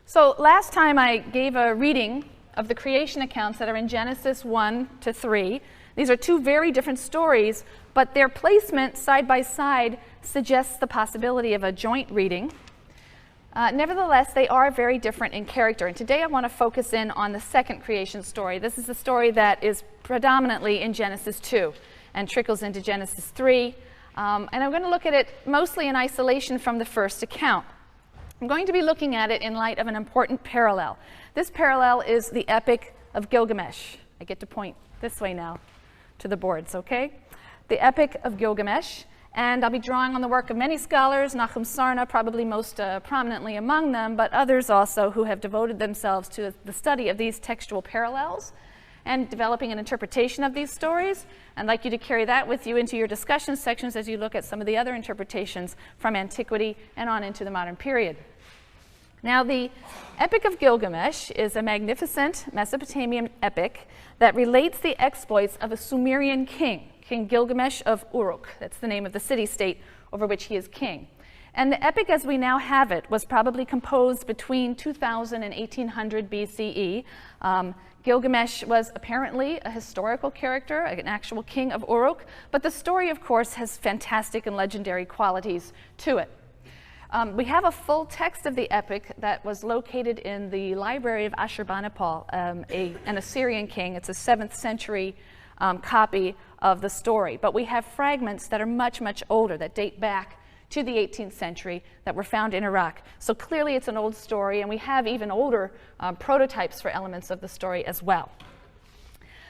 So last time I gave a reading of the creation accounts that are in Genesis 1 to 3. These are two very different stories, but their placement side by side suggests the possibility of a joint reading. Nevertheless, they are very different in character, and today I want to focus in on the second creation story. This is the story that is predominantly in Genesis 2 and trickles into Genesis 3, and I'm going to look at it mostly in isolation from the first account. I'm going to be looking at it in light of an important parallel. This parallel is the Epic of Gilgamesh. I get to point this way now to the boards, okay? The Epic of Gilgamesh, and I'll be drawing on the work of many scholars, Nahum Sarna probably most prominently among them, but others also who have devoted themselves to the study of these textual parallels and developing an interpretation of these stories. I'd like you to carry that with you into your discussion sections as you look at some of the other interpretations from antiquity and on into the modern period. Now, the Epic of Gilgamesh is a magnificent Mesopotamian epic that relates the exploits of a Sumerian king, King Gilgamesh of Uruk. That's the name of the city-state over which he is king. And the epic as we now have it was probably composed between 2000 and 1800 BCE. Gilgamesh was apparently a historical character, an actual king of Uruk, but the story, of course, has fantastic and legendary qualities to it. We have a full text of the epic that was located in the library of Ashurbanipal, an Assyrian king. It's a 7th century copy of the story. But we have fragments that are much, much older, that date back to the 18th century, that were found in Iraq. So clearly it's an old story, and we have even older prototypes for elements of the story as well.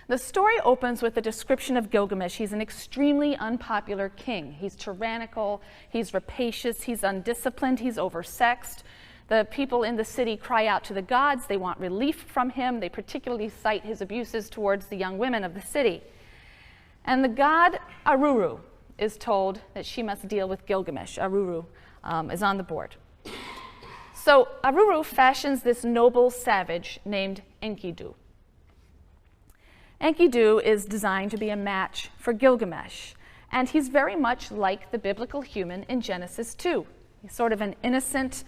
The story opens with a description of Gilgamesh. He's an extremely unpopular king. He's tyrannical, he's rapacious, he's undisciplined, he's oversexed. The people in the city cry out to the gods. They want relief from him. They particularly cite his abuses towards the young women of the city. And the god Aruru is told that she must deal with Gilgamesh. Aruru is on the board. So Aruru fashions this noble savage named Enkidu. Enkidu is designed to be a match for Gilgamesh, and he's very much like the biblical human in Genesis 2. He's sort of an innocent,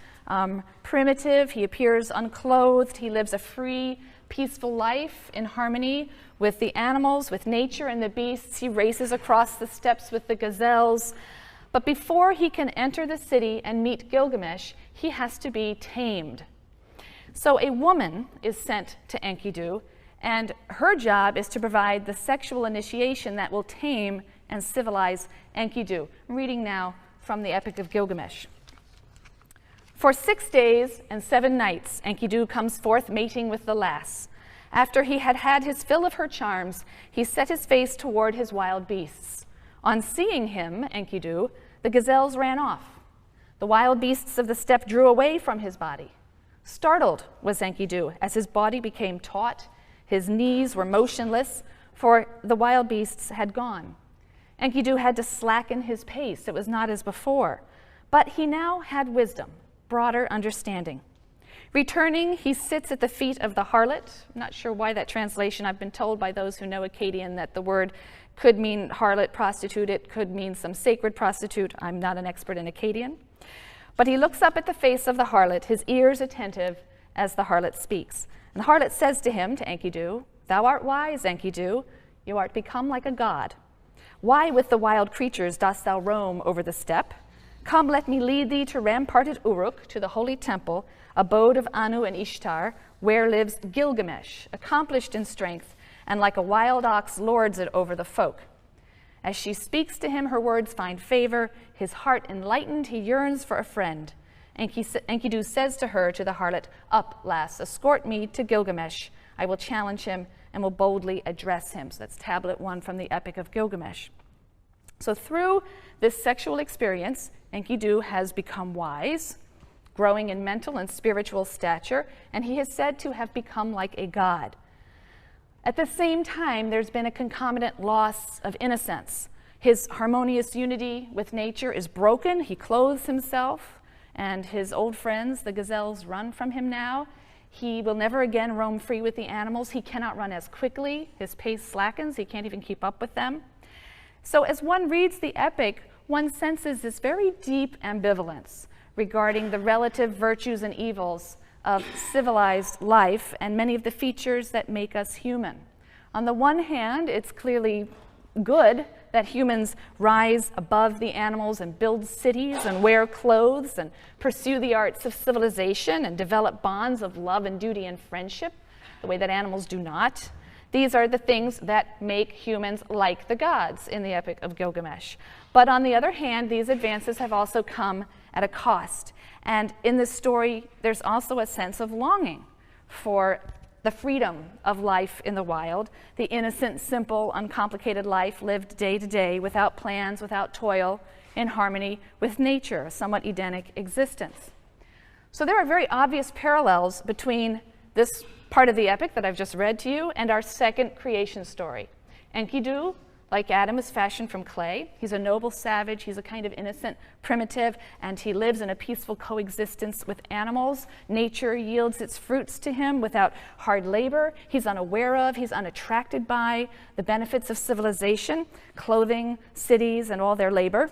primitive. He appears unclothed. He lives a free, peaceful life in harmony with the animals, with nature and the beasts. He races across the steppes with the gazelles. But before he can enter the city and meet Gilgamesh, he has to be tamed. So a woman is sent to Enkidu, and her job is to provide the sexual initiation that will tame and civilize Enkidu. I'm reading now from the Epic of Gilgamesh. For 6 days and 7 nights, Enkidu comes forth mating with the lass. After he had had his fill of her charms, he set his face toward his wild beasts. On seeing him, Enkidu, the gazelles ran off. The wild beasts of the steppe drew away from his body. Startled was Enkidu as his body became taut. His knees were motionless, for the wild beasts had gone. Enkidu had to slacken his pace. It was not as before. But he now had wisdom, broader understanding. Returning, he sits at the feet of the harlot. I'm not sure why that translation. I've been told by those who know Akkadian that the word could mean harlot, prostitute. It could mean some sacred prostitute. I'm not an expert in Akkadian. But he looks up at the face of the harlot, his ears attentive as the harlot speaks. And the harlot says to him, to Enkidu, "Thou art wise, Enkidu. You art become like a god. Why with the wild creatures dost thou roam over the steppe? Come, let me lead thee to ramparted Uruk, to the holy temple, abode of Anu and Ishtar, where lives Gilgamesh, accomplished in strength, and like a wild ox lords it over the folk." As she speaks to him, her words find favor. His heart enlightened, he yearns for a friend. Enkidu says to her, to the harlot, "Up, lass, escort me to Gilgamesh. I will challenge him and will boldly address him." So that's tablet 1 from the Epic of Gilgamesh. So through this sexual experience, Enkidu has become wise, growing in mental and spiritual stature, and he is said to have become like a god. At the same time, there's been a concomitant loss of innocence. His harmonious unity with nature is broken. He clothes himself, and his old friends, the gazelles, run from him now. He will never again roam free with the animals. He cannot run as quickly. His pace slackens. He can't even keep up with them. So as one reads the epic, one senses this very deep ambivalence regarding the relative virtues and evils of civilized life and many of the features that make us human. On the one hand, it's clearly good that humans rise above the animals and build cities and wear clothes and pursue the arts of civilization and develop bonds of love and duty and friendship, the way that animals do not. These are the things that make humans like the gods in the Epic of Gilgamesh. But on the other hand, these advances have also come at a cost. And in this story, there's also a sense of longing for the freedom of life in the wild, the innocent, simple, uncomplicated life lived day to day without plans, without toil, in harmony with nature, a somewhat Edenic existence. So there are very obvious parallels between this part of the epic that I've just read to you and our second creation story. Enkidu, like Adam, is fashioned from clay. He's a noble savage, he's a kind of innocent primitive, and he lives in a peaceful coexistence with animals. Nature yields its fruits to him without hard labor. He's unaware of, he's unattracted by the benefits of civilization, clothing, cities, and all their labor.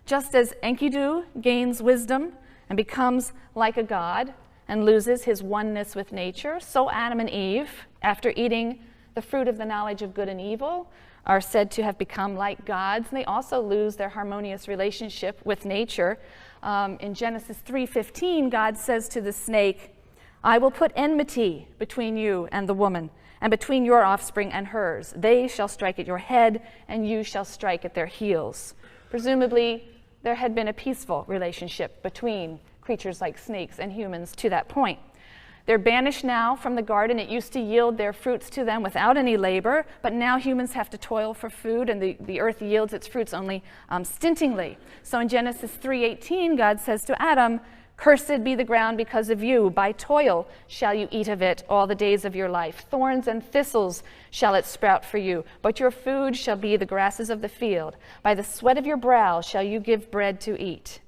Just as Enkidu gains wisdom and becomes like a god and loses his oneness with nature, so Adam and Eve, after eating the fruit of the knowledge of good and evil, are said to have become like gods, and they also lose their harmonious relationship with nature. In Genesis 3:15, God says to the snake, "I will put enmity between you and the woman, and between your offspring and hers. They shall strike at your head, and you shall strike at their heels." Presumably, there had been a peaceful relationship between creatures like snakes and humans to that point. They're banished now from the garden. It used to yield their fruits to them without any labor, but now humans have to toil for food, and the earth yields its fruits only stintingly. So in Genesis 3:18, God says to Adam, "Cursed be the ground because of you. By toil shall you eat of it all the days of your life. Thorns and thistles shall it sprout for you, but your food shall be the grasses of the field. By the sweat of your brow shall you give bread to eat."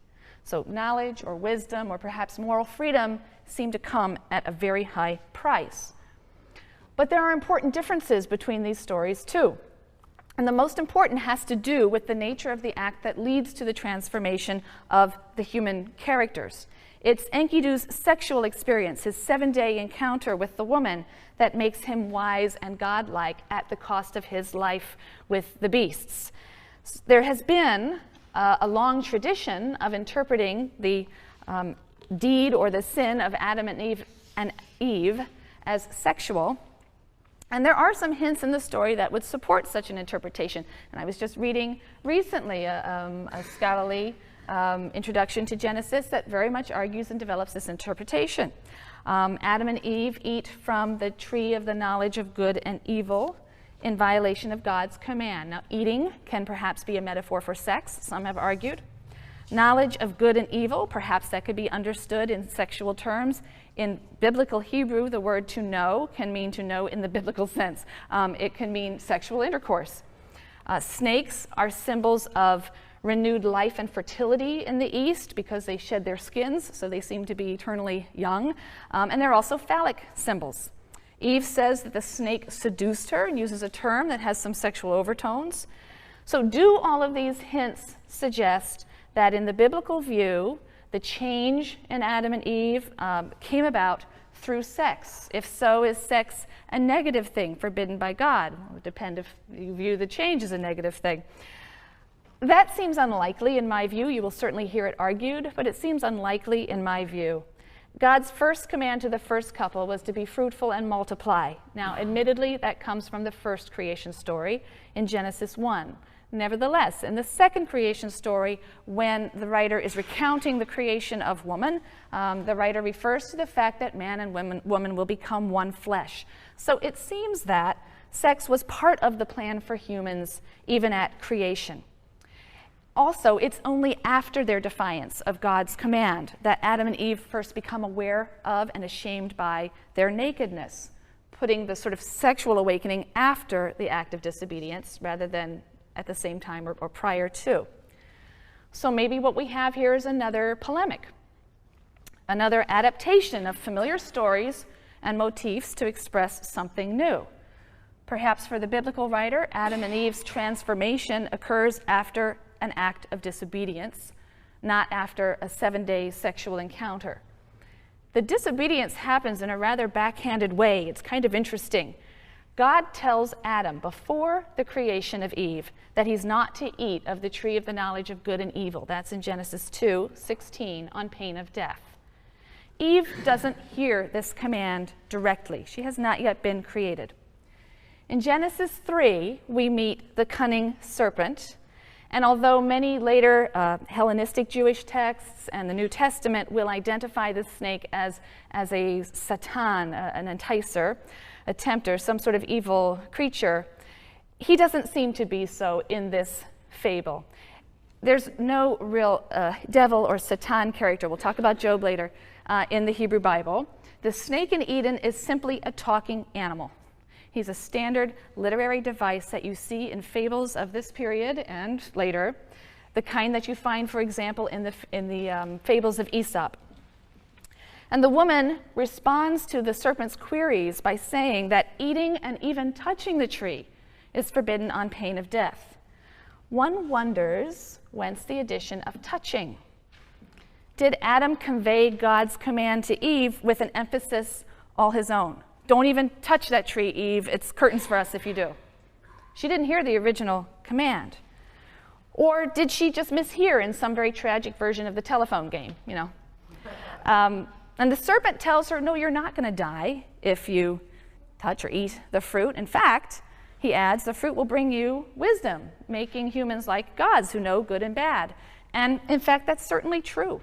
So knowledge or wisdom or perhaps moral freedom seem to come at a very high price. But there are important differences between these stories too. And the most important has to do with the nature of the act that leads to the transformation of the human characters. It's Enkidu's sexual experience, his 7-day encounter with the woman, that makes him wise and godlike at the cost of his life with the beasts. There has been a long tradition of interpreting the deed or the sin of Adam and Eve as sexual. And there are some hints in the story that would support such an interpretation. And I was just reading recently a scholarly introduction to Genesis that very much argues and develops this interpretation. Adam and Eve eat from the tree of the knowledge of good and evil in violation of God's command. Now, eating can perhaps be a metaphor for sex, some have argued. Knowledge of good and evil, perhaps that could be understood in sexual terms. In biblical Hebrew, the word to know can mean to know in the biblical sense. It can mean sexual intercourse. Snakes are symbols of renewed life and fertility in the East because they shed their skins, so they seem to be eternally young. And they're also phallic symbols. Eve says that the snake seduced her and uses a term that has some sexual overtones. So do all of these hints suggest that in the biblical view, the change in Adam and Eve came about through sex? If so, is sex a negative thing forbidden by God? It would depend if you view the change as a negative thing. That seems unlikely in my view. You will certainly hear it argued, but it seems unlikely in my view. God's first command to the first couple was to be fruitful and multiply. Now, admittedly, that comes from the first creation story in Genesis 1. Nevertheless, in the second creation story, when the writer is recounting the creation of woman, the writer refers to the fact that man and woman will become one flesh. So it seems that sex was part of the plan for humans, even at creation. Also, it's only after their defiance of God's command that Adam and Eve first become aware of and ashamed by their nakedness, putting the sort of sexual awakening after the act of disobedience rather than at the same time or prior to. So maybe what we have here is another polemic, another adaptation of familiar stories and motifs to express something new. Perhaps for the biblical writer, Adam and Eve's transformation occurs after an act of disobedience, not after a 7-day sexual encounter. The disobedience happens in a rather backhanded way. It's kind of interesting. God tells Adam before the creation of Eve that he's not to eat of the tree of the knowledge of good and evil. That's in Genesis 2:16, on pain of death. Eve doesn't hear this command directly. She has not yet been created. In Genesis 3, we meet the cunning serpent. And although many later Hellenistic Jewish texts and the New Testament will identify the snake as a satan, an enticer, a tempter, some sort of evil creature, he doesn't seem to be so in this fable. There's no real devil or satan character, we'll talk about Job later, in the Hebrew Bible. The snake in Eden is simply a talking animal. He's a standard literary device that you see in fables of this period and later, the kind that you find, for example, in the fables of Aesop. And the woman responds to the serpent's queries by saying that eating and even touching the tree is forbidden on pain of death. One wonders whence the addition of touching. Did Adam convey God's command to Eve with an emphasis all his own? Don't even touch that tree, Eve. It's curtains for us if you do. She didn't hear the original command. Or did she just mishear in some very tragic version of the telephone game, you know? And the serpent tells her, no, you're not going to die if you touch or eat the fruit. In fact, he adds, the fruit will bring you wisdom, making humans like gods who know good and bad. And in fact, that's certainly true.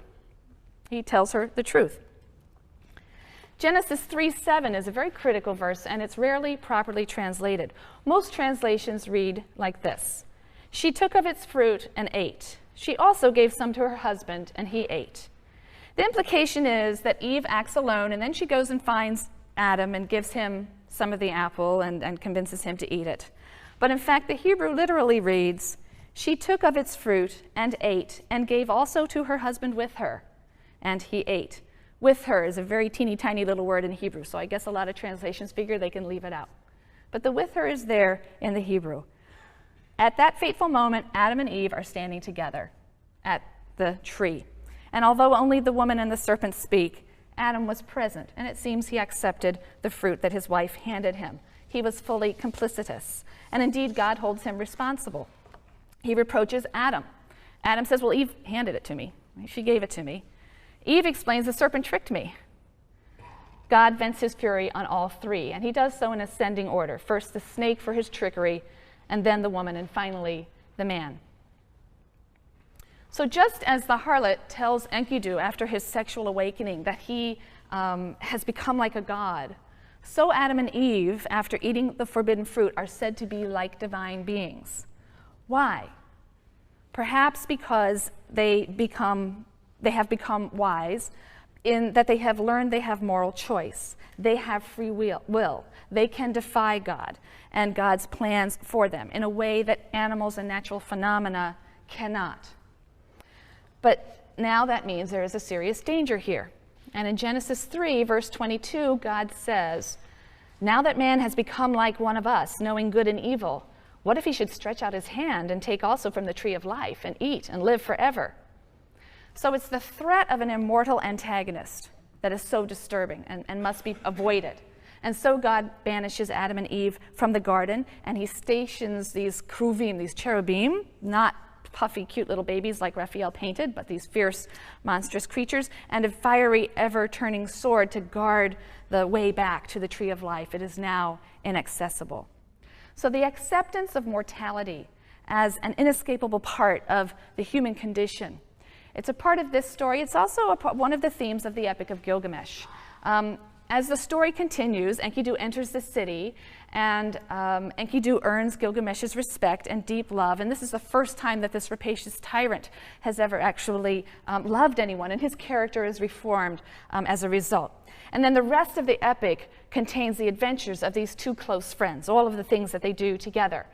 He tells her the truth. Genesis 3:7 is a very critical verse, and it's rarely properly translated. Most translations read like this: she took of its fruit and ate. She also gave some to her husband, and he ate. The implication is that Eve acts alone, and then she goes and finds Adam and gives him some of the apple and convinces him to eat it. But in fact, the Hebrew literally reads, she took of its fruit and ate, and gave also to her husband with her, and he ate. With her is a very teeny tiny little word in Hebrew, so I guess a lot of translations figure they can leave it out. But the with her is there in the Hebrew. At that fateful moment, Adam and Eve are standing together at the tree. And although only the woman and the serpent speak, Adam was present, and it seems he accepted the fruit that his wife handed him. He was fully complicitous, and indeed God holds him responsible. He reproaches Adam. Adam says, well, Eve handed it to me. She gave it to me. Eve explains, the serpent tricked me. God vents his fury on all three, and he does so in ascending order. First the snake for his trickery, and then the woman, and finally the man. So just as the harlot tells Enkidu after his sexual awakening that he has become like a god, so Adam and Eve, after eating the forbidden fruit, are said to be like divine beings. Why? Perhaps because they have become wise in that they have learned they have moral choice. They have free will. They can defy God and God's plans for them in a way that animals and natural phenomena cannot. But now that means there is a serious danger here. And in Genesis 3, verse 22, God says, now that man has become like one of us, knowing good and evil, what if he should stretch out his hand and take also from the tree of life and eat and live forever? So it's the threat of an immortal antagonist that is so disturbing and must be avoided. And so God banishes Adam and Eve from the garden, and he stations these kruvim, these cherubim, not puffy, cute little babies like Raphael painted, but these fierce, monstrous creatures, and a fiery, ever-turning sword to guard the way back to the tree of life. It is now inaccessible. So the acceptance of mortality as an inescapable part of the human condition, it's a part of this story. It's also one of the themes of the Epic of Gilgamesh. As the story continues, Enkidu enters the city, and Enkidu earns Gilgamesh's respect and deep love. And this is the first time that this rapacious tyrant has ever actually loved anyone, and his character is reformed as a result. And then the rest of the epic contains the adventures of these two close friends, all of the things that they do together.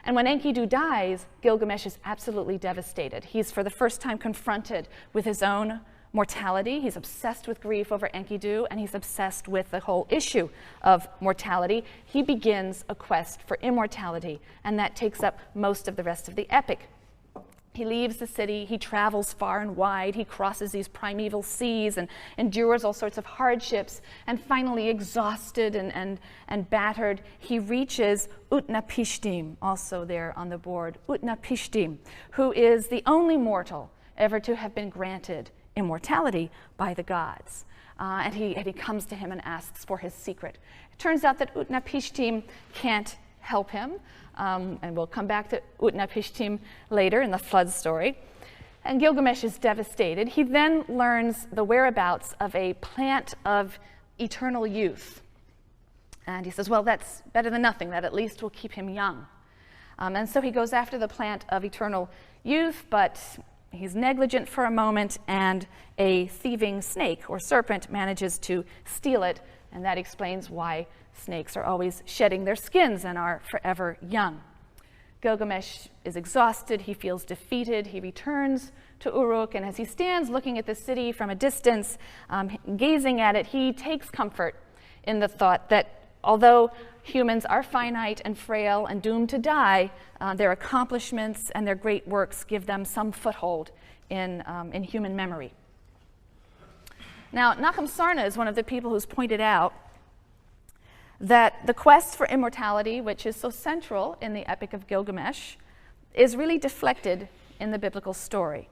And when Enkidu dies, Gilgamesh is absolutely devastated. He's for the first time confronted with his own mortality. He's obsessed with grief over Enkidu, and he's obsessed with the whole issue of mortality. He begins a quest for immortality, and that takes up most of the rest of the epic. He leaves the city, he travels far and wide, he crosses these primeval seas and endures all sorts of hardships, and finally, exhausted and battered, he reaches Utnapishtim, also there on the board, Utnapishtim, who is the only mortal ever to have been granted immortality by the gods. And he comes to him and asks for his secret. It turns out that Utnapishtim can't help him, and we'll come back to Utnapishtim later in the flood story. And Gilgamesh is devastated. He then learns the whereabouts of a plant of eternal youth. And he says, well, that's better than nothing. That at least will keep him young. And so he goes after the plant of eternal youth, but he's negligent for a moment, and a thieving snake or serpent manages to steal it, and that explains why snakes are always shedding their skins and are forever young. Gilgamesh is exhausted, he feels defeated, he returns to Uruk, and as he stands looking at the city from a distance, gazing at it, he takes comfort in the thought that although humans are finite and frail and doomed to die, their accomplishments and their great works give them some foothold in human memory. Now, Nachum Sarna is one of the people who's pointed out that the quest for immortality, which is so central in the Epic of Gilgamesh, is really deflected in the biblical story.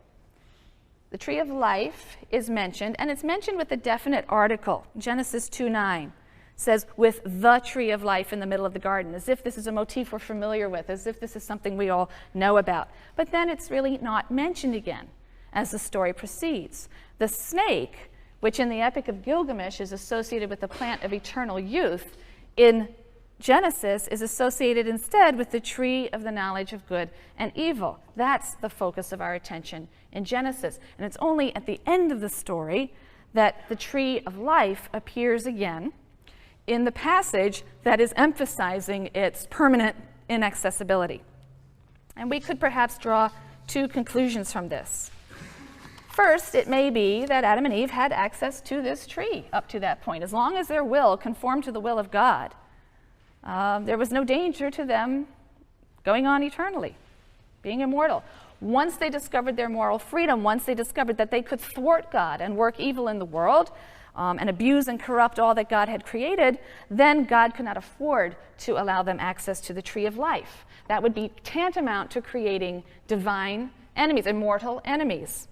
The tree of life is mentioned, and it's mentioned with a definite article. Genesis 2:9 says, with the tree of life in the middle of the garden, as if this is a motif we're familiar with, as if this is something we all know about. But then it's really not mentioned again as the story proceeds. The snake, which in the Epic of Gilgamesh is associated with the plant of eternal youth, in Genesis is associated instead with the tree of the knowledge of good and evil. That's the focus of our attention in Genesis. And it's only at the end of the story that the tree of life appears again in the passage that is emphasizing its permanent inaccessibility. And we could perhaps draw two conclusions from this. First, it may be that Adam and Eve had access to this tree up to that point. As long as their will conformed to the will of God, there was no danger to them going on eternally, being immortal. Once they discovered their moral freedom, once they discovered that they could thwart God and work evil in the world, and abuse and corrupt all that God had created, then God could not afford to allow them access to the tree of life. That would be tantamount to creating divine enemies, immortal enemies.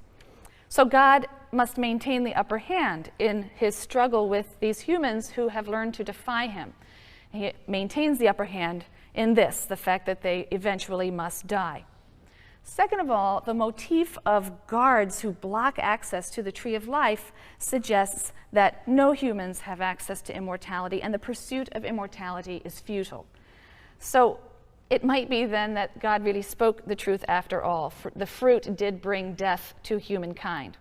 So God must maintain the upper hand in his struggle with these humans who have learned to defy him. He maintains the upper hand in this, the fact that they eventually must die. Second of all, the motif of guards who block access to the tree of life suggests that no humans have access to immortality, and the pursuit of immortality is futile. So it might be then that God really spoke the truth after all. The fruit did bring death to humankind.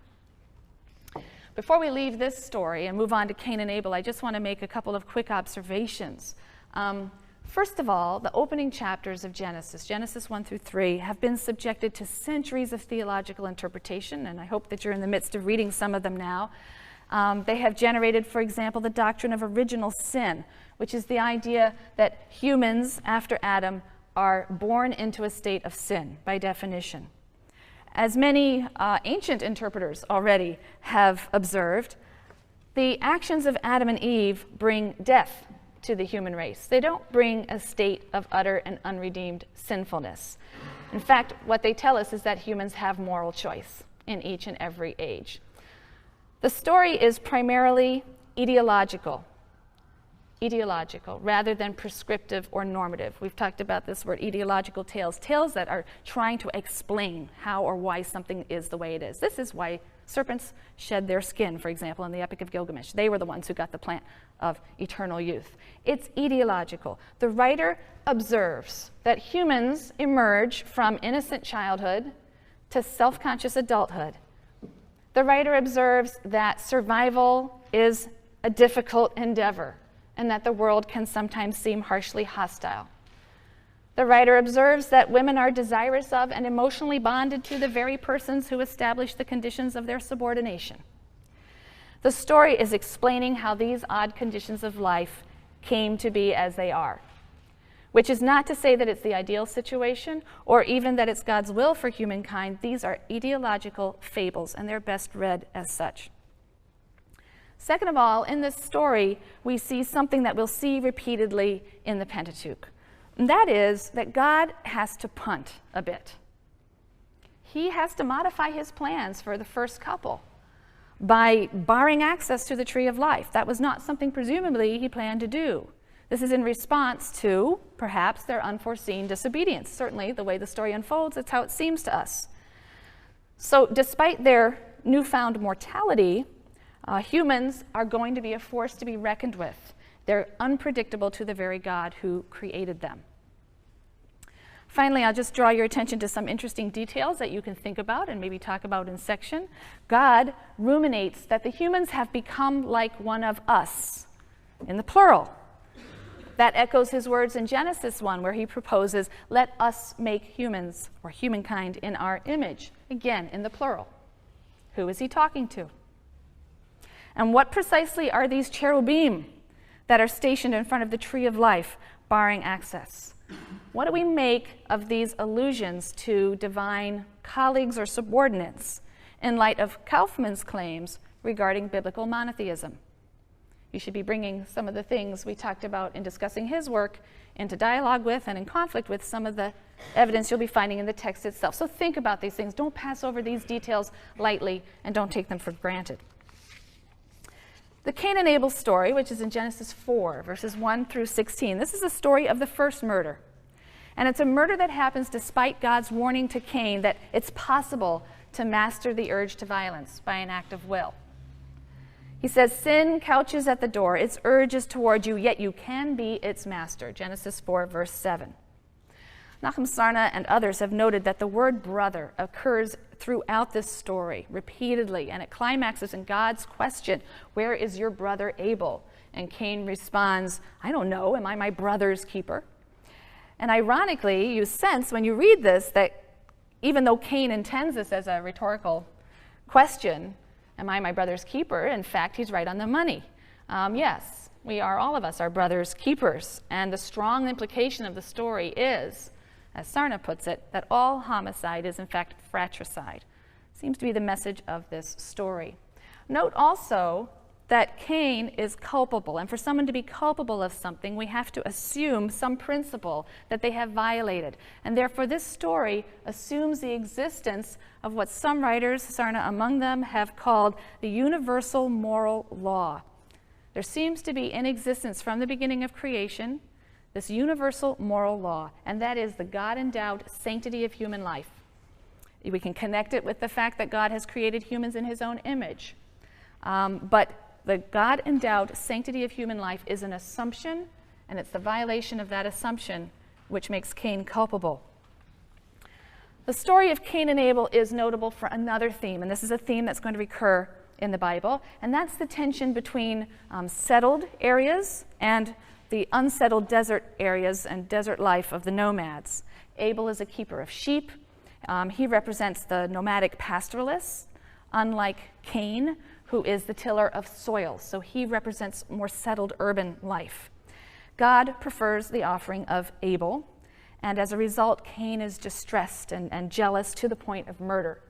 Before we leave this story and move on to Cain and Abel, I just want to make a couple of quick observations. First of all, the opening chapters of Genesis, Genesis 1 through 3, have been subjected to centuries of theological interpretation, and I hope that you're in the midst of reading some of them now. They have generated, for example, the doctrine of original sin, which is the idea that humans, after Adam, are born into a state of sin, by definition. As many ancient interpreters already have observed, the actions of Adam and Eve bring death to the human race. They don't bring a state of utter and unredeemed sinfulness. In fact, what they tell us is that humans have moral choice in each and every age. The story is primarily ideological rather than prescriptive or normative. We've talked about this word, ideological tales that are trying to explain how or why something is the way it is. This is why serpents shed their skin, for example, in the Epic of Gilgamesh. They were the ones who got the plant of eternal youth. It's ideological. The writer observes that humans emerge from innocent childhood to self-conscious adulthood. The writer observes that survival is a difficult endeavor, and that the world can sometimes seem harshly hostile. The writer observes that women are desirous of and emotionally bonded to the very persons who establish the conditions of their subordination. The story is explaining how these odd conditions of life came to be as they are. which is not to say that it's the ideal situation or even that it's God's will for humankind. These are ideological fables, and they're best read as such. Second of all, in this story, we see something that we'll see repeatedly in the Pentateuch. And that is that God has to punt a bit. He has to modify his plans for the first couple by barring access to the tree of life. That was not something presumably he planned to do. This is in response to, perhaps, their unforeseen disobedience. Certainly, the way the story unfolds, that's how it seems to us. So despite their newfound mortality, humans are going to be a force to be reckoned with. They're unpredictable to the very God who created them. Finally, I'll just draw your attention to some interesting details that you can think about and maybe talk about in section. God ruminates that the humans have become like one of us, in the plural. That echoes his words in Genesis 1, where he proposes, let us make humans, or humankind, in our image. Again, in the plural. Who is he talking to? And what precisely are these cherubim that are stationed in front of the tree of life, barring access? What do we make of these allusions to divine colleagues or subordinates in light of Kaufman's claims regarding biblical monotheism? You should be bringing some of the things we talked about in discussing his work into dialogue with and in conflict with some of the evidence you'll be finding in the text itself. So think about these things. Don't pass over these details lightly, and don't take them for granted. The Cain and Abel story, which is in Genesis 4, verses 1 through 16, this is the story of the first murder. And it's a murder that happens despite God's warning to Cain that it's possible to master the urge to violence by an act of will. He says, sin couches at the door, its urge is toward you, yet you can be its master. Genesis 4, verse 7. Nachum Sarna and others have noted that the word brother occurs throughout this story repeatedly, and it climaxes in God's question, where is your brother Abel? And Cain responds, I don't know, am I my brother's keeper? And ironically, you sense when you read this that even though Cain intends this as a rhetorical question, am I my brother's keeper? In fact, he's right on the money. Yes, we are, all of us, our brother's keepers. And the strong implication of the story is, as Sarna puts it, that all homicide is in fact fratricide. Seems to be the message of this story. Note also that Cain is culpable, and for someone to be culpable of something, we have to assume some principle that they have violated. And therefore this story assumes the existence of what some writers, Sarna among them, have called the universal moral law. There seems to be in existence from the beginning of creation this universal moral law, and that is the God-endowed sanctity of human life. We can connect it with the fact that God has created humans in his own image. But the God-endowed sanctity of human life is an assumption, and it's the violation of that assumption which makes Cain culpable. The story of Cain and Abel is notable for another theme, and this is a theme that's going to recur in the Bible, and that's the tension between settled areas and the unsettled desert areas and desert life of the nomads. Abel is a keeper of sheep. He represents the nomadic pastoralists, unlike Cain, who is the tiller of soil. So he represents more settled urban life. God prefers the offering of Abel, and as a result, Cain is distressed and jealous to the point of murder.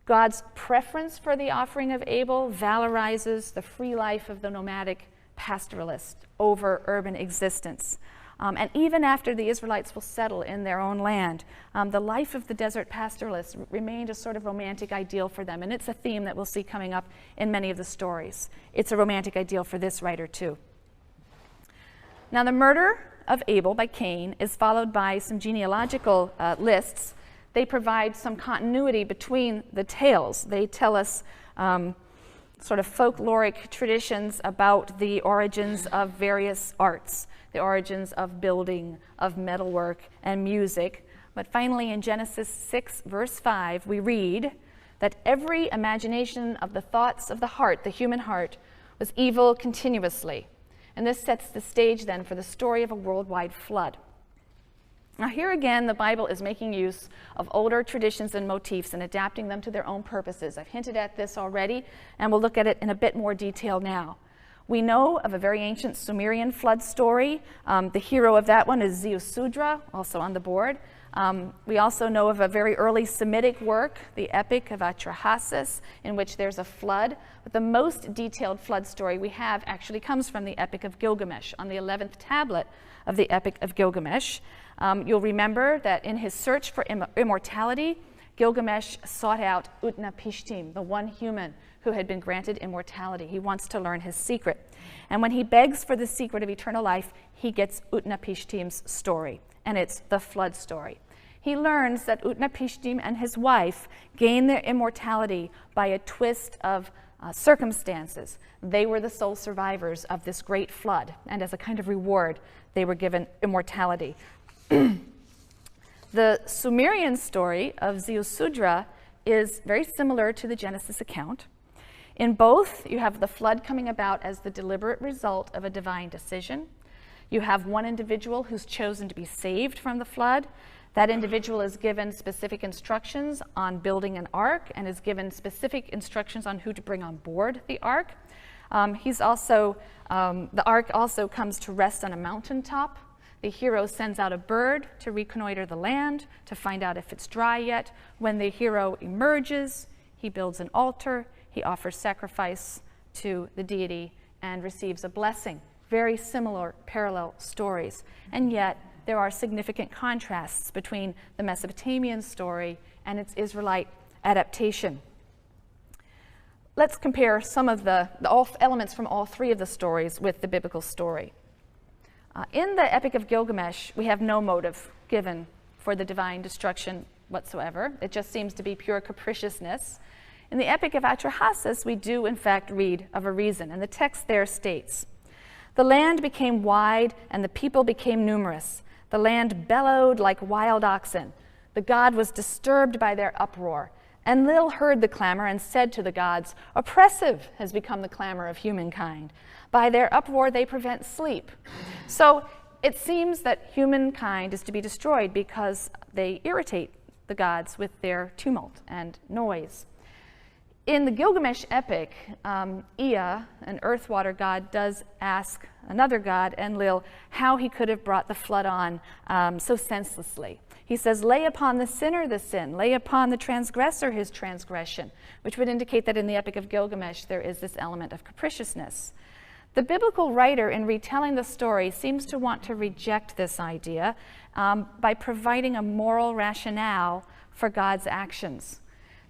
God's preference for the offering of Abel valorizes the free life of the nomadic pastoralist over urban existence. And even after the Israelites will settle in their own land, the life of the desert pastoralist remained a sort of romantic ideal for them. And it's a theme that we'll see coming up in many of the stories. It's a romantic ideal for this writer, too. Now, the murder of Abel by Cain is followed by some genealogical lists. They provide some continuity between the tales. They tell us sort of folkloric traditions about the origins of various arts, the origins of building, of metalwork, and music. But finally, in Genesis 6, verse 5, we read that every imagination of the thoughts of the heart, the human heart, was evil continuously. And this sets the stage then for the story of a worldwide flood. Now here again, the Bible is making use of older traditions and motifs and adapting them to their own purposes. I've hinted at this already, and we'll look at it in a bit more detail now. We know of a very ancient Sumerian flood story. The hero of that one is Ziusudra, also on the board. We also know of a very early Semitic work, the Epic of Atrahasis, in which there's a flood. But the most detailed flood story we have actually comes from the Epic of Gilgamesh, on the 11th tablet of the Epic of Gilgamesh. You'll remember that in his search for immortality, Gilgamesh sought out Utnapishtim, the one human who had been granted immortality. He wants to learn his secret. And when he begs for the secret of eternal life, he gets Utnapishtim's story, and it's the flood story. He learns that Utnapishtim and his wife gained their immortality by a twist of circumstances. They were the sole survivors of this great flood, and as a kind of reward, they were given immortality. The Sumerian story of Ziusudra is very similar to the Genesis account. In both, you have the flood coming about as the deliberate result of a divine decision. You have one individual who's chosen to be saved from the flood. That individual is given specific instructions on building an ark and is given specific instructions on who to bring on board the ark. The ark also comes to rest on a mountaintop. The hero sends out a bird to reconnoiter the land, to find out if it's dry yet. When the hero emerges, he builds an altar, he offers sacrifice to the deity, and receives a blessing. Very similar parallel stories. And yet, there are significant contrasts between the Mesopotamian story and its Israelite adaptation. Let's compare some of the elements from all three of the stories with the biblical story. In the Epic of Gilgamesh, we have no motive given for the divine destruction whatsoever. It just seems to be pure capriciousness. In the Epic of Atrahasis, we do in fact read of a reason, and the text there states, "The land became wide and the people became numerous. The land bellowed like wild oxen. The god was disturbed by their uproar. Enlil heard the clamor and said to the gods, 'Oppressive has become the clamor of humankind. By their uproar they prevent sleep.'" So it seems that humankind is to be destroyed because they irritate the gods with their tumult and noise. In the Gilgamesh epic, Ea, an earth water god, does ask another god, Enlil, how he could have brought the flood on so senselessly. He says, "Lay upon the sinner the sin, lay upon the transgressor his transgression," which would indicate that in the Epic of Gilgamesh there is this element of capriciousness. The biblical writer, in retelling the story, seems to want to reject this idea by providing a moral rationale for God's actions.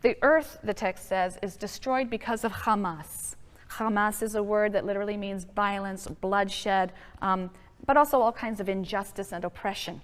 The earth, the text says, is destroyed because of Hamas. Hamas is a word that literally means violence, bloodshed, but also all kinds of injustice and oppression.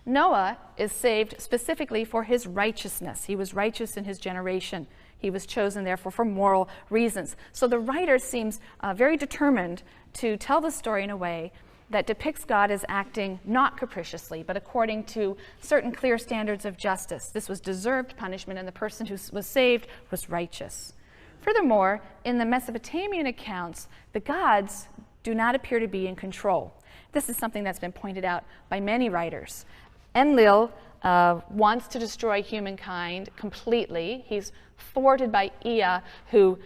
Noah is saved specifically for his righteousness. He was righteous in his generation. He was chosen, therefore, for moral reasons. So the writer seems very determined to tell the story in a way that depicts God as acting not capriciously, but according to certain clear standards of justice. This was deserved punishment, and the person who was saved was righteous. Furthermore, in the Mesopotamian accounts, the gods do not appear to be in control. This is something that's been pointed out by many writers. Enlil wants to destroy humankind completely. He's thwarted by Ea, who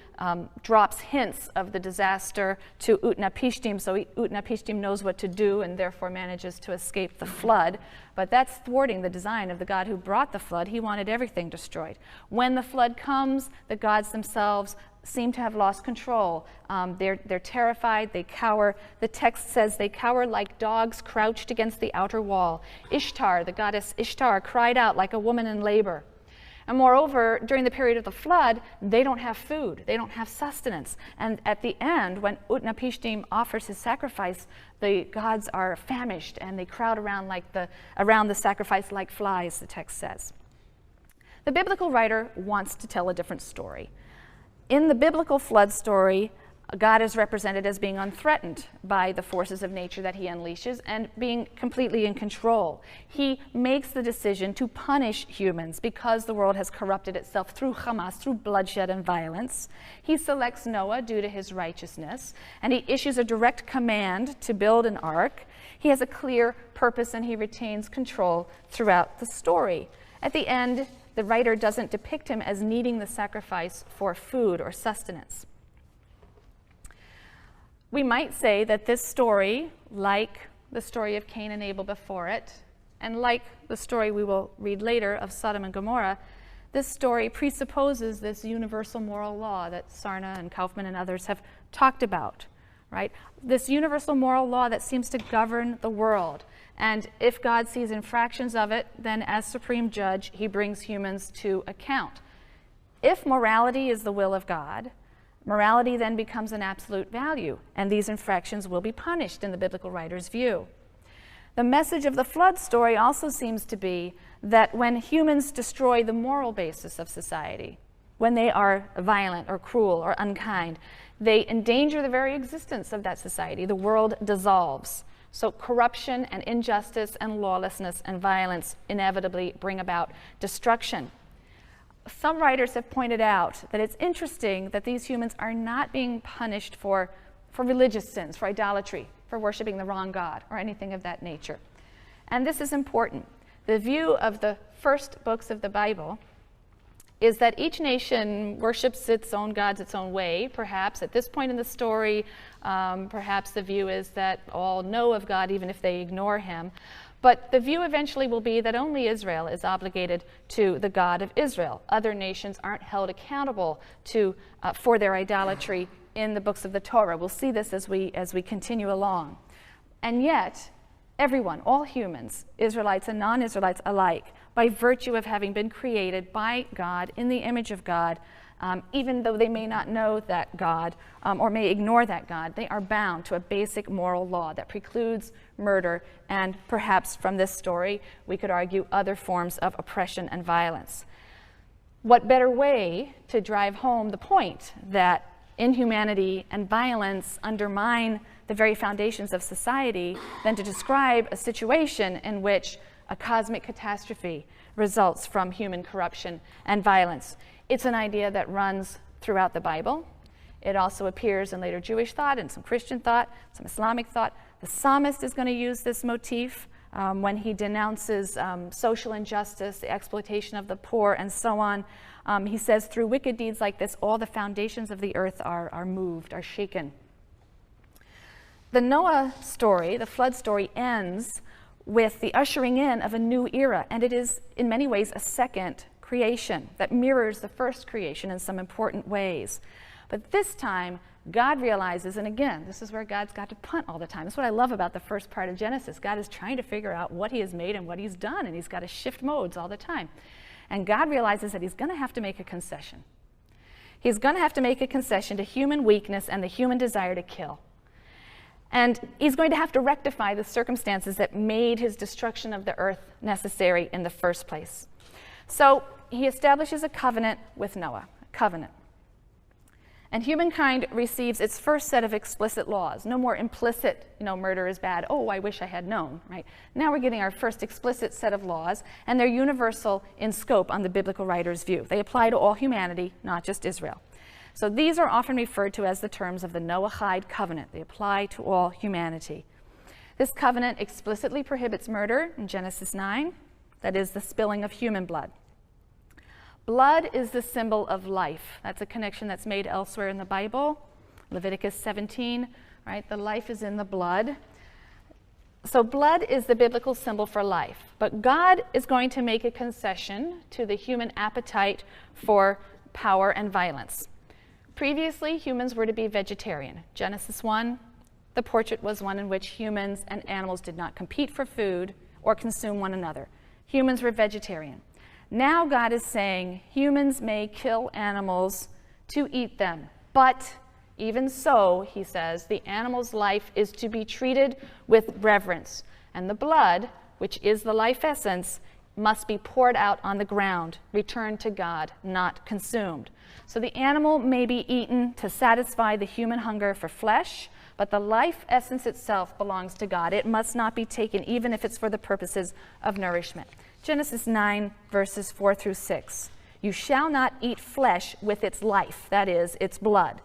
drops hints of the disaster to Utnapishtim, so Utnapishtim knows what to do and therefore manages to escape the flood. But that's thwarting the design of the God who brought the flood. He wanted everything destroyed. When the flood comes, the gods themselves seem to have lost control. They're terrified, they cower. The text says they cower like dogs crouched against the outer wall. Ishtar, the goddess Ishtar, cried out like a woman in labor. And moreover, during the period of the flood, they don't have food, they don't have sustenance. And at the end, when Utnapishtim offers his sacrifice, the gods are famished and they crowd around the sacrifice like flies, the text says. The biblical writer wants to tell a different story. In the biblical flood story, God is represented as being unthreatened by the forces of nature that he unleashes and being completely in control. He makes the decision to punish humans because the world has corrupted itself through Hamas, through bloodshed and violence. He selects Noah due to his righteousness, and he issues a direct command to build an ark. He has a clear purpose and he retains control throughout the story. At the end, the writer doesn't depict him as needing the sacrifice for food or sustenance. We might say that this story, like the story of Cain and Abel before it, and like the story we will read later of Sodom and Gomorrah, this story presupposes this universal moral law that Sarna and Kaufman and others have talked about, right? This universal moral law that seems to govern the world. And if God sees infractions of it, then as supreme judge, he brings humans to account. If morality is the will of God, morality then becomes an absolute value, and these infractions will be punished in the biblical writer's view. The message of the flood story also seems to be that when humans destroy the moral basis of society, when they are violent or cruel or unkind, they endanger the very existence of that society. The world dissolves. So corruption and injustice and lawlessness and violence inevitably bring about destruction. Some writers have pointed out that it's interesting that these humans are not being punished for religious sins, for idolatry, for worshiping the wrong God, or anything of that nature. And this is important. The view of the first books of the Bible is that each nation worships its own gods its own way. Perhaps at this point in the story, perhaps the view is that all know of God even if they ignore him. But the view eventually will be that only Israel is obligated to the God of Israel. Other nations aren't held accountable for their idolatry in the books of the Torah. We'll see this as we continue along. And yet, everyone, all humans, Israelites and non-Israelites alike, by virtue of having been created by God in the image of God, even though they may not know that God or may ignore that God, they are bound to a basic moral law that precludes murder and perhaps from this story we could argue other forms of oppression and violence. What better way to drive home the point that inhumanity and violence undermine the very foundations of society than to describe a situation in which a cosmic catastrophe results from human corruption and violence. It's an idea that runs throughout the Bible. It also appears in later Jewish thought and some Christian thought, some Islamic thought. The psalmist is going to use this motif when he denounces social injustice, the exploitation of the poor, and so on. He says, through wicked deeds like this, all the foundations of the earth are moved, are shaken. The Noah story, the flood story, ends with the ushering in of a new era, and it is in many ways a second creation that mirrors the first creation in some important ways. But this time, God realizes, and again, this is where God's got to punt all the time. That's what I love about the first part of Genesis. God is trying to figure out what he has made and what he's done, and he's got to shift modes all the time. And God realizes that he's going to have to make a concession. He's going to have to make a concession to human weakness and the human desire to kill. And he's going to have to rectify the circumstances that made his destruction of the earth necessary in the first place. So he establishes a covenant with Noah, a covenant. And humankind receives its first set of explicit laws. No more implicit, murder is bad. Oh, I wish I had known, right? Now we're getting our first explicit set of laws, and they're universal in scope on the biblical writer's view. They apply to all humanity, not just Israel. So these are often referred to as the terms of the Noahide covenant. They apply to all humanity. This covenant explicitly prohibits murder in Genesis 9, that is the spilling of human blood. Blood is the symbol of life. That's a connection that's made elsewhere in the Bible. Leviticus 17, right? The life is in the blood. So blood is the biblical symbol for life. But God is going to make a concession to the human appetite for power and violence. Previously, humans were to be vegetarian. Genesis 1, the portrait was one in which humans and animals did not compete for food or consume one another. Humans were vegetarian. Now God is saying humans may kill animals to eat them, but even so, he says, the animal's life is to be treated with reverence, and the blood, which is the life essence, must be poured out on the ground, returned to God, not consumed. So the animal may be eaten to satisfy the human hunger for flesh, but the life essence itself belongs to God. It must not be taken, even if it's for the purposes of nourishment. Genesis 9, verses 4 through 6. You shall not eat flesh with its life, that is, its blood.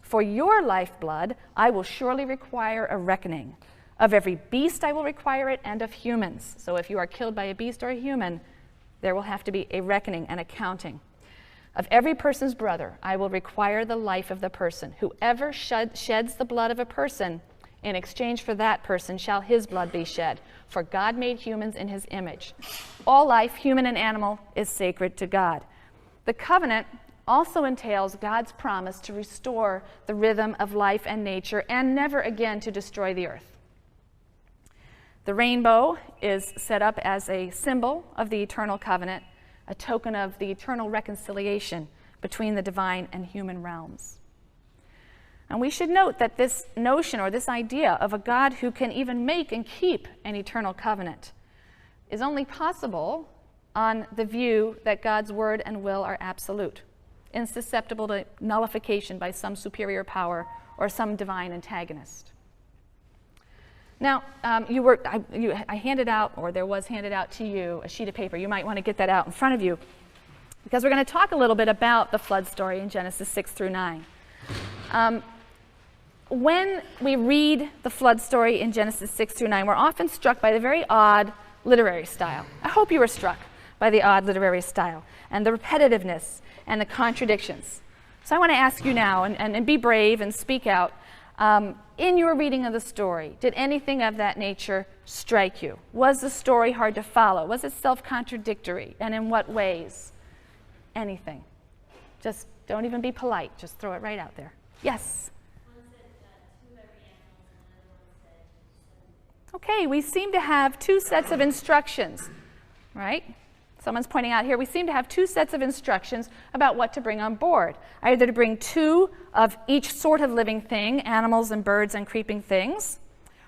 For your lifeblood I will surely require a reckoning. Of every beast I will require it, and of humans. So if you are killed by a beast or a human, there will have to be a reckoning and accounting. Of every person's brother, I will require the life of the person. Whoever sheds the blood of a person, in exchange for that person shall his blood be shed. For God made humans in his image. All life, human and animal, is sacred to God. The covenant also entails God's promise to restore the rhythm of life and nature and never again to destroy the earth. The rainbow is set up as a symbol of the eternal covenant, a token of the eternal reconciliation between the divine and human realms. And we should note that this notion or this idea of a God who can even make and keep an eternal covenant is only possible on the view that God's word and will are absolute, insusceptible to nullification by some superior power or some divine antagonist. Now, I handed out, or there was handed out to you, a sheet of paper. You might want to get that out in front of you, because we're going to talk a little bit about the flood story in Genesis 6 through 9. When we read the flood story in Genesis 6 through 9, we're often struck by the very odd literary style. I hope you were struck by the odd literary style and the repetitiveness and the contradictions. So I want to ask you now, and be brave and speak out. In your reading of the story, did anything of that nature strike you? Was the story hard to follow? Was it self-contradictory? And in what ways? Anything. Just don't even be polite. Just throw it right out there. Yes? Okay, we seem to have two sets of instructions, right? Someone's pointing out here, we seem to have two sets of instructions about what to bring on board. Either to bring 2 of each sort of living thing, animals and birds and creeping things,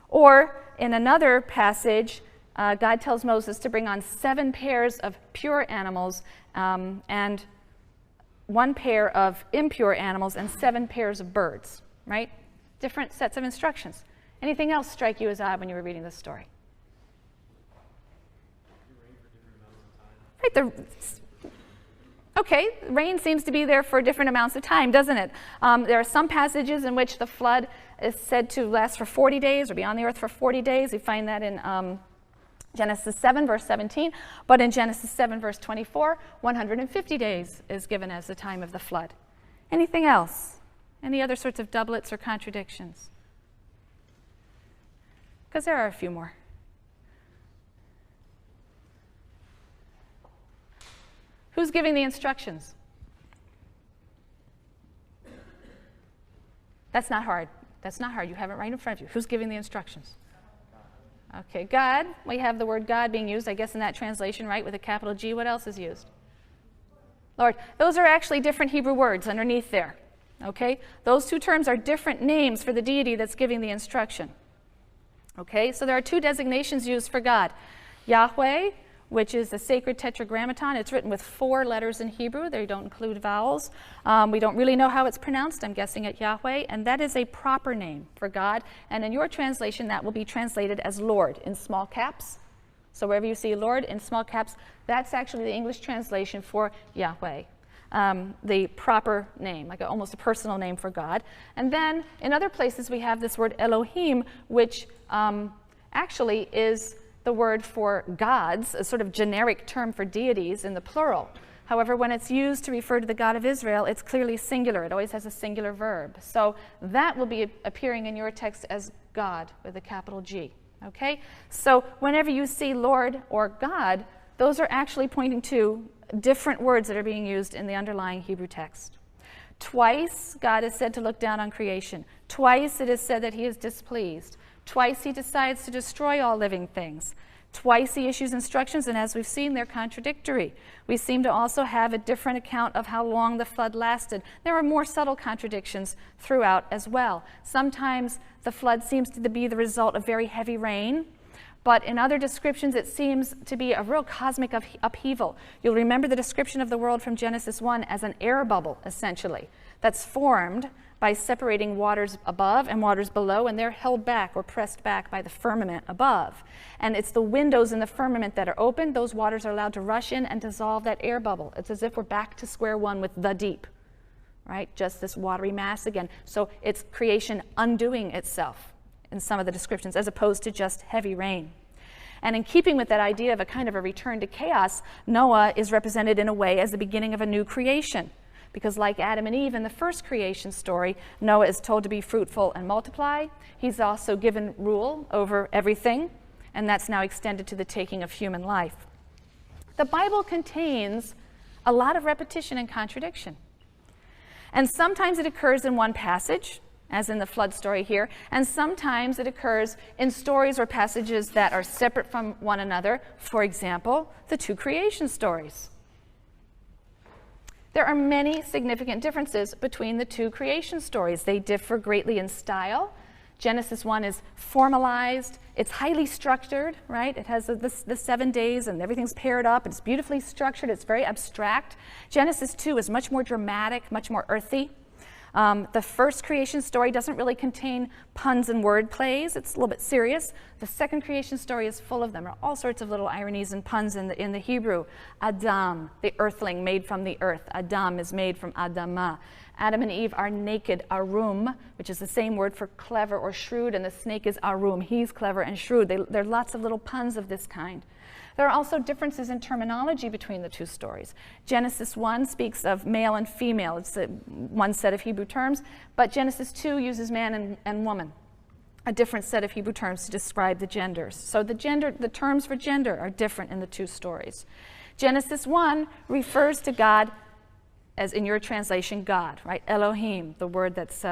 or in another passage, God tells Moses to bring on 7 pairs of pure animals and 1 pair of impure animals and 7 pairs of birds, right? Different sets of instructions. Anything else strike you as odd when you were reading this story? Right, okay, rain seems to be there for different amounts of time, doesn't it? There are some passages in which the flood is said to last for 40 days or be on the earth for 40 days. We find that in Genesis 7, verse 17. But in Genesis 7, verse 24, 150 days is given as the time of the flood. Anything else? Any other sorts of doublets or contradictions? Because there are a few more. Who's giving the instructions? That's not hard. That's not hard. You have it right in front of you. Who's giving the instructions? Okay, God. We have the word God being used, I guess, in that translation, right, with a capital G. What else is used? Lord. Those are actually different Hebrew words underneath there. Okay? Those 2 terms are different names for the deity that's giving the instruction. Okay? So there are 2 designations used for God. Yahweh, which is the sacred tetragrammaton. It's written with 4 letters in Hebrew. They don't include vowels. We don't really know how it's pronounced. I'm guessing at Yahweh. And that is a proper name for God. And in your translation, that will be translated as Lord in small caps. So wherever you see Lord in small caps, that's actually the English translation for Yahweh. The proper name, like almost a personal name for God. And then in other places, we have this word Elohim, which actually is the word for gods, a sort of generic term for deities in the plural. However, when it's used to refer to the God of Israel, it's clearly singular. It always has a singular verb. So that will be appearing in your text as God with a capital G. Okay? So whenever you see Lord or God, those are actually pointing to different words that are being used in the underlying Hebrew text. Twice, God is said to look down on creation. Twice, it is said that he is displeased. Twice, he decides to destroy all living things. Twice, he issues instructions, and as we've seen, they're contradictory. We seem to also have a different account of how long the flood lasted. There are more subtle contradictions throughout as well. Sometimes the flood seems to be the result of very heavy rain, but in other descriptions, it seems to be a real cosmic upheaval. You'll remember the description of the world from Genesis 1 as an air bubble, essentially, that's formed by separating waters above and waters below, and they're held back or pressed back by the firmament above. And it's the windows in the firmament that are open. Those waters are allowed to rush in and dissolve that air bubble. It's as if we're back to square one with the deep, right? Just this watery mass again. So it's creation undoing itself in some of the descriptions, as opposed to just heavy rain. And in keeping with that idea of a kind of a return to chaos, Noah is represented in a way as the beginning of a new creation. Because like Adam and Eve in the first creation story, Noah is told to be fruitful and multiply. He's also given rule over everything, and that's now extended to the taking of human life. The Bible contains a lot of repetition and contradiction. And sometimes it occurs in one passage, as in the flood story here, and sometimes it occurs in stories or passages that are separate from one another. For example, the two creation stories. There are many significant differences between the two creation stories. They differ greatly in style. Genesis 1 is formalized, it's highly structured, right? It has the 7 days and everything's paired up, it's beautifully structured, it's very abstract. Genesis 2 is much more dramatic, much more earthy. The first creation story doesn't really contain puns and word plays. It's a little bit serious. The second creation story is full of them. There are all sorts of little ironies and puns in the Hebrew. Adam, the earthling made from the earth. Adam is made from Adamah. Adam and Eve are naked, arum, which is the same word for clever or shrewd, and the snake is arum. He's clever and shrewd. There are lots of little puns of this kind. There are also differences in terminology between the two stories. Genesis 1 speaks of male and female. It's one set of Hebrew terms, but Genesis 2 uses man and woman, a different set of Hebrew terms to describe the genders. So the terms for gender are different in the two stories. Genesis 1 refers to God as, in your translation, God, right? Elohim, the word that's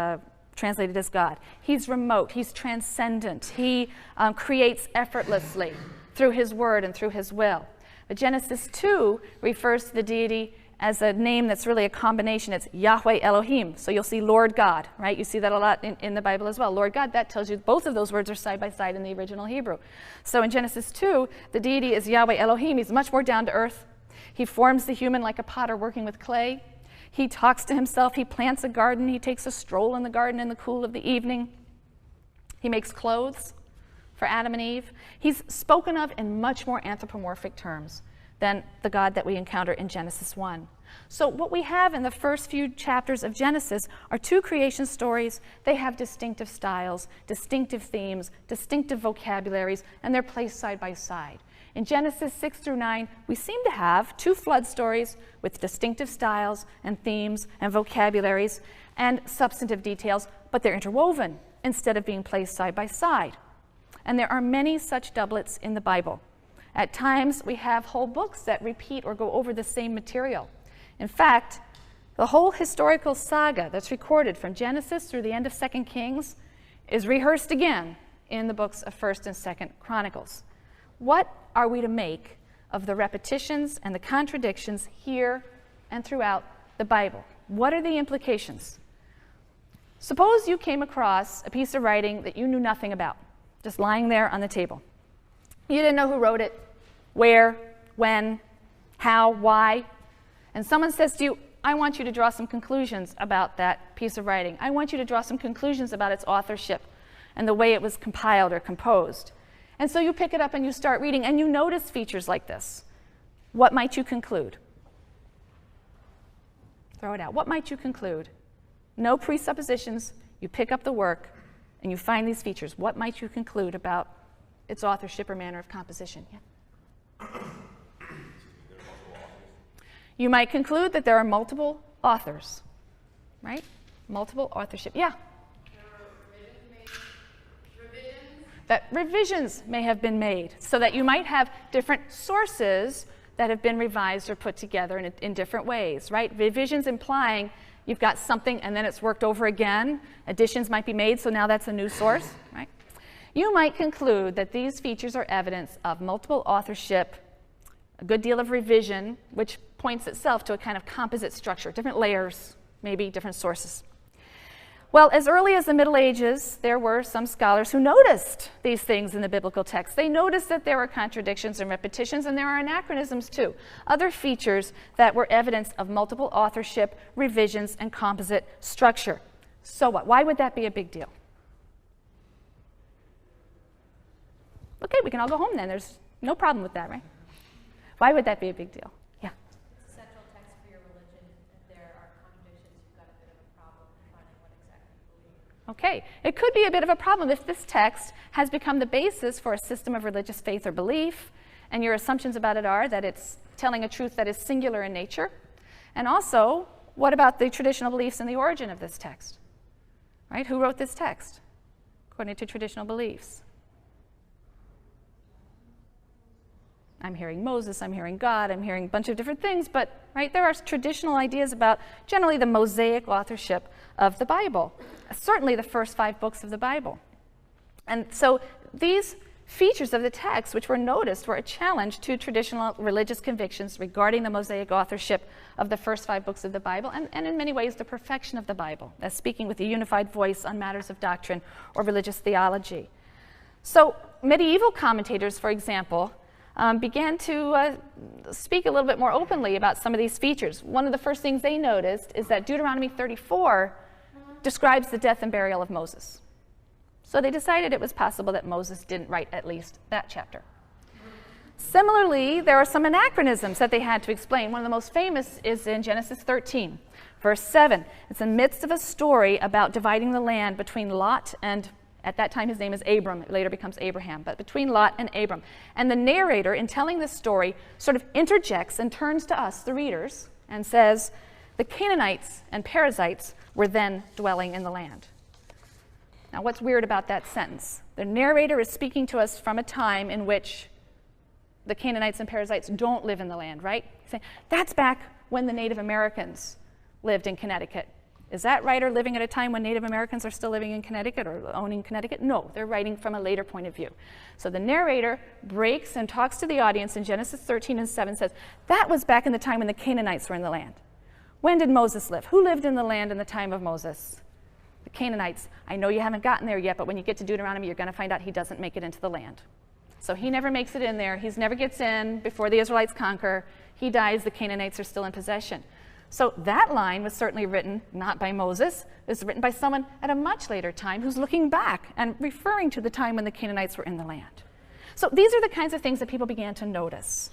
translated as God. He's remote, he's transcendent, he creates effortlessly through his word and through his will. But Genesis 2 refers to the deity as a name that's really a combination. It's Yahweh Elohim. So you'll see Lord God, right? You see that a lot in the Bible as well. Lord God, that tells you both of those words are side by side in the original Hebrew. So in Genesis 2, the deity is Yahweh Elohim. He's much more down to earth. He forms the human like a potter working with clay. He talks to himself. He plants a garden. He takes a stroll in the garden in the cool of the evening. He makes clothes for Adam and Eve. He's spoken of in much more anthropomorphic terms than the God that we encounter in Genesis 1. So what we have in the first few chapters of Genesis are two creation stories. They have distinctive styles, distinctive themes, distinctive vocabularies, and they're placed side by side. In Genesis 6 through 9, we seem to have two flood stories with distinctive styles and themes and vocabularies and substantive details, but they're interwoven instead of being placed side by side. And there are many such doublets in the Bible. At times, we have whole books that repeat or go over the same material. In fact, the whole historical saga that's recorded from Genesis through the end of 2 Kings is rehearsed again in the books of 1st and 2nd Chronicles. What are we to make of the repetitions and the contradictions here and throughout the Bible? What are the implications? Suppose you came across a piece of writing that you knew nothing about, just lying there on the table. You didn't know who wrote it, where, when, how, why. And someone says to you, I want you to draw some conclusions about that piece of writing. I want you to draw some conclusions about its authorship and the way it was compiled or composed. And so you pick it up and you start reading, and you notice features like this. What might you conclude? Throw it out. What might you conclude? No presuppositions. You pick up the work, and you find these features. What might you conclude about its authorship or manner of composition? Yeah. You might conclude that there are multiple authors, right? Multiple authorship. Yeah. That revisions may have been made, so that you might have different sources that have been revised or put together in different ways, right? Revisions implying you've got something and then it's worked over again. Additions might be made, so now that's a new source, right? You might conclude that these features are evidence of multiple authorship, a good deal of revision, which points itself to a kind of composite structure, different layers, maybe different sources. Well, as early as the Middle Ages, there were some scholars who noticed these things in the biblical text. They noticed that there were contradictions and repetitions, and there are anachronisms too, other features that were evidence of multiple authorship, revisions, and composite structure. So what? Why would that be a big deal? Okay, we can all go home then. There's no problem with that, right? Why would that be a big deal? Yeah. It's a central text for your religion. If there are contradictions, you've got a bit of a problem finding what exactly you believe. Okay, it could be a bit of a problem if this text has become the basis for a system of religious faith or belief, and your assumptions about it are that it's telling a truth that is singular in nature, and also what about the traditional beliefs in the origin of this text? Right? Who wrote this text according to traditional beliefs? I'm hearing Moses, I'm hearing God, I'm hearing a bunch of different things, but right, there are traditional ideas about generally the Mosaic authorship of the Bible, certainly the first 5 books of the Bible. And so these features of the text, which were noticed, were a challenge to traditional religious convictions regarding the Mosaic authorship of the first 5 books of the Bible, and in many ways the perfection of the Bible, as speaking with a unified voice on matters of doctrine or religious theology. So medieval commentators, for example, began to speak a little bit more openly about some of these features. One of the first things they noticed is that Deuteronomy 34 describes the death and burial of Moses. So they decided it was possible that Moses didn't write at least that chapter. Similarly, there are some anachronisms that they had to explain. One of the most famous is in Genesis 13, verse 7. It's in the midst of a story about dividing the land between Lot and, at that time his name is Abram, it later becomes Abraham, but between Lot and Abram. And the narrator, in telling this story, sort of interjects and turns to us, the readers, and says, the Canaanites and Perizzites were then dwelling in the land. Now, what's weird about that sentence? The narrator is speaking to us from a time in which the Canaanites and Perizzites don't live in the land, right? He's saying, that's back when the Native Americans lived in Connecticut. Is that writer living at a time when Native Americans are still living in Connecticut or owning Connecticut? No, they're writing from a later point of view. So the narrator breaks and talks to the audience in Genesis 13 and 7, says, that was back in the time when the Canaanites were in the land. When did Moses live? Who lived in the land in the time of Moses? The Canaanites. I know you haven't gotten there yet, but when you get to Deuteronomy, you're going to find out he doesn't make it into the land. So he never makes it in there. He never gets in before the Israelites conquer. He dies. The Canaanites are still in possession. So that line was certainly written not by Moses. It was written by someone at a much later time who's looking back and referring to the time when the Canaanites were in the land. So these are the kinds of things that people began to notice.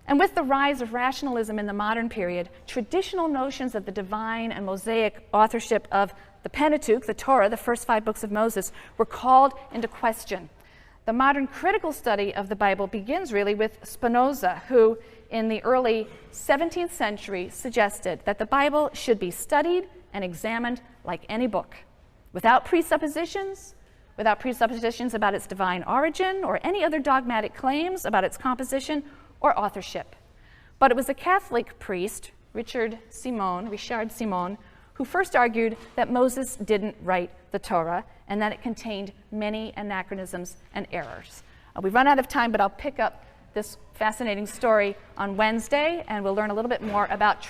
And with the rise of rationalism in the modern period, traditional notions of the divine and Mosaic authorship of the Pentateuch, the Torah, the first 5 books of Moses, were called into question. The modern critical study of the Bible begins really with Spinoza, who in the early 17th century suggested that the Bible should be studied and examined like any book, without presuppositions about its divine origin or any other dogmatic claims about its composition or authorship. But it was a Catholic priest, Richard Simon, who first argued that Moses didn't write the Torah and that it contained many anachronisms and errors. We've run out of time, but I'll pick up this fascinating story on Wednesday, and we'll learn a little bit more about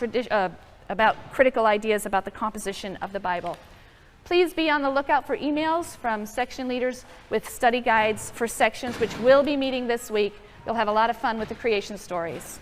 critical ideas about the composition of the Bible. Please be on the lookout for emails from section leaders with study guides for sections which will be meeting this week. You'll have a lot of fun with the creation stories.